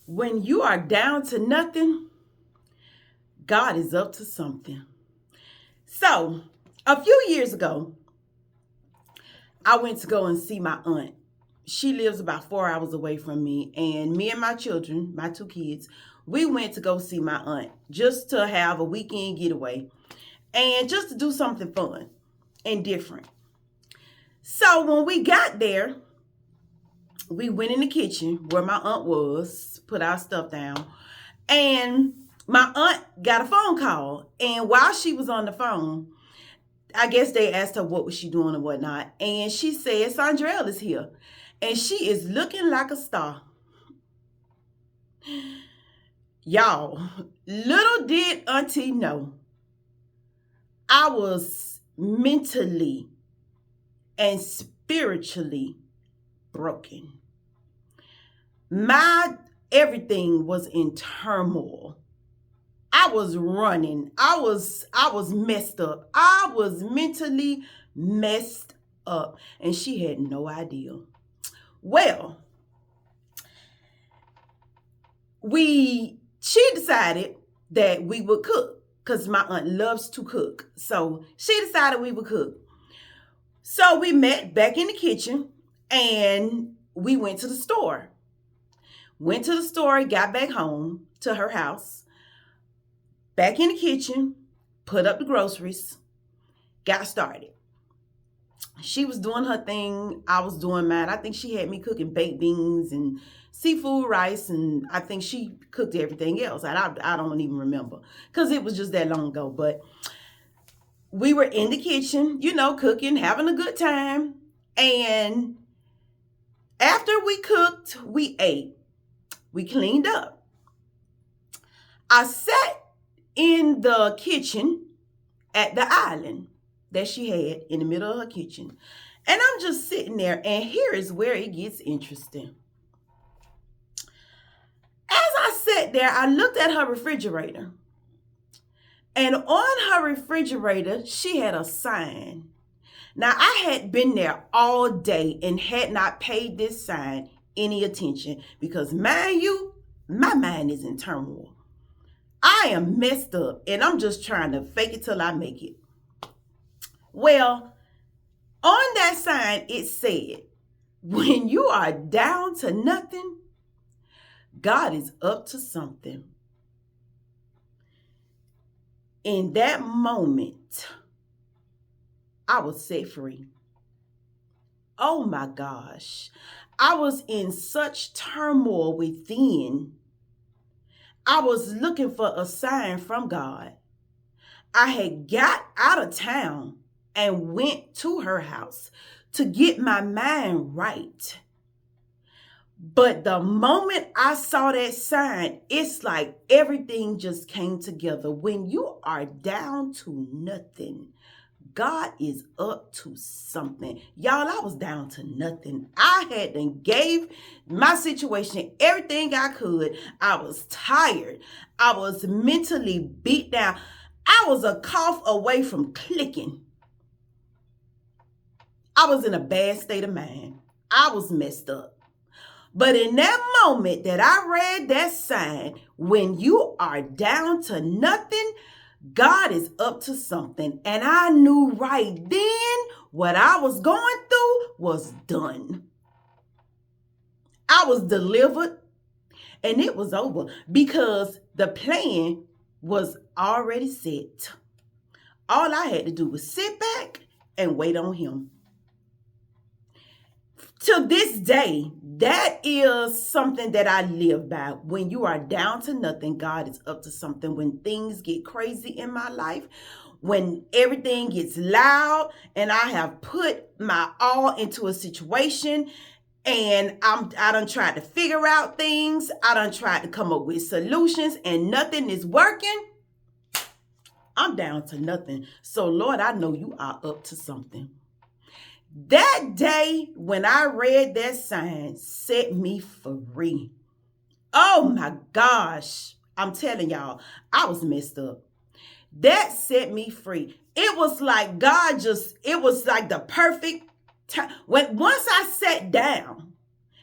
When you are down to nothing, God is up to something. So, a few years ago, I went to go and see my aunt. She lives about 4 hours away from me, and me and my children, my two kids, we went to go see my aunt just to have a weekend getaway and just to do something fun and different. So, when we got there, we went in the kitchen where my aunt was, put our stuff down, and my aunt got a phone call. And while she was on the phone, I guess they asked her what was she doing and whatnot. And she said, Sandrell is here. And she is looking like a star. Y'all, little did Auntie know, I was mentally and spiritually broken. My everything was in turmoil. I was running. I was messed up. I was mentally messed up. And she had no idea. Well, she decided that we would cook because my aunt loves to cook. So she decided we would cook. So we met back in the kitchen and we went to the store. Went to the store, got back home to her house, back in the kitchen, put up the groceries, got started. She was doing her thing. I was doing mine. I think she had me cooking baked beans and seafood rice, and I think she cooked everything else. I don't even remember because it was just that long ago. But we were in the kitchen, cooking, having a good time. And after we cooked, we ate. We cleaned up. I sat in the kitchen at the island that she had in the middle of her kitchen. And I'm just sitting there, and here is where it gets interesting. As I sat there, I looked at her refrigerator. And on her refrigerator, she had a sign. Now, I had been there all day and had not paid this sign any attention because, mind you, my mind is in turmoil. I am messed up, and I'm just trying to fake it till I make it. Well, on that sign, it said, when you are down to nothing, God is up to something. In that moment, I was set free. Oh my gosh. I was in such turmoil within. I was looking for a sign from God. I had got out of town and went to her house to get my mind right. But the moment I saw that sign, it's like everything just came together. When you are down to nothing, God is up to something. Y'all, I was down to nothing. I had and gave my situation everything I could. I was tired. I was mentally beat down. I was a cough away from clicking. I was in a bad state of mind. I was messed up. But in that moment that I read that sign, when you are down to nothing, God is up to something. And I knew right then what I was going through was done. I was delivered and it was over because the plan was already set. All I had to do was sit back and wait on him. To this day, that is something that I live by. When you are down to nothing, God is up to something. When things get crazy in my life, when everything gets loud and I have put my all into a situation and I done tried to figure out things, I done tried to come up with solutions and nothing is working, I'm down to nothing. So Lord, I know you are up to something. That day when I read that sign set me free. Oh my gosh. I'm telling y'all, I was messed up. That set me free. It was like it was like the perfect time. Once I sat down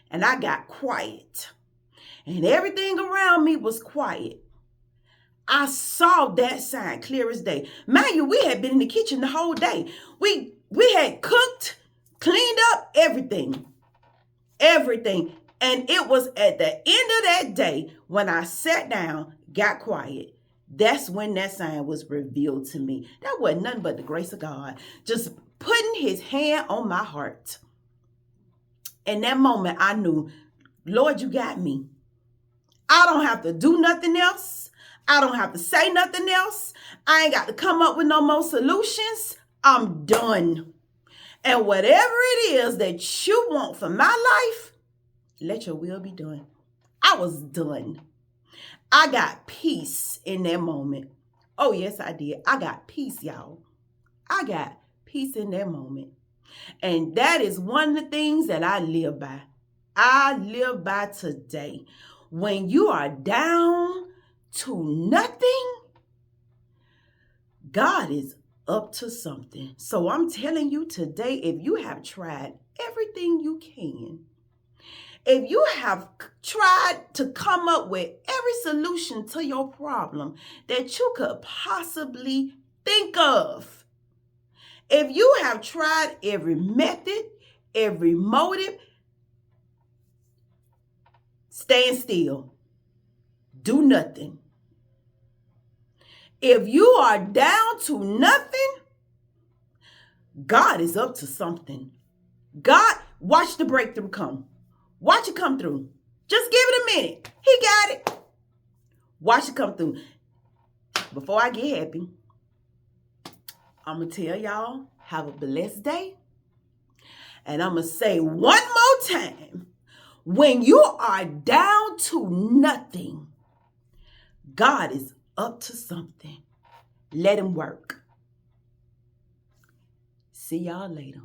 and I got quiet and everything around me was quiet, I saw that sign clear as day. Mind you, we had been in the kitchen the whole day. We had cooked, cleaned up everything. And it was at the end of that day when I sat down, got quiet. That's when that sign was revealed to me. That wasn't nothing but the grace of God, just putting his hand on my heart. In that moment, I knew, Lord, you got me. I don't have to do nothing else. I don't have to say nothing else. I ain't got to come up with no more solutions. I'm done. And whatever it is that you want for my life, let your will be done. I was done. I got peace in that moment. Oh, yes, I did. I got peace, y'all. I got peace in that moment. And that is one of the things that I live by. I live by today. When you are down to nothing, God is up to something. So I'm telling you today, if you have tried everything you can, if you have tried to come up with every solution to your problem that you could possibly think of, if you have tried every method, every motive, stand still. Do nothing. If you are down to nothing, God is up to something. God, watch the breakthrough come. Watch it come through. Just give it a minute. He got it. Watch it come through. Before I get happy, I'm going to tell y'all, have a blessed day. And I'm going to say one more time, when you are down to nothing, God is up to something. Let him work. See y'all later.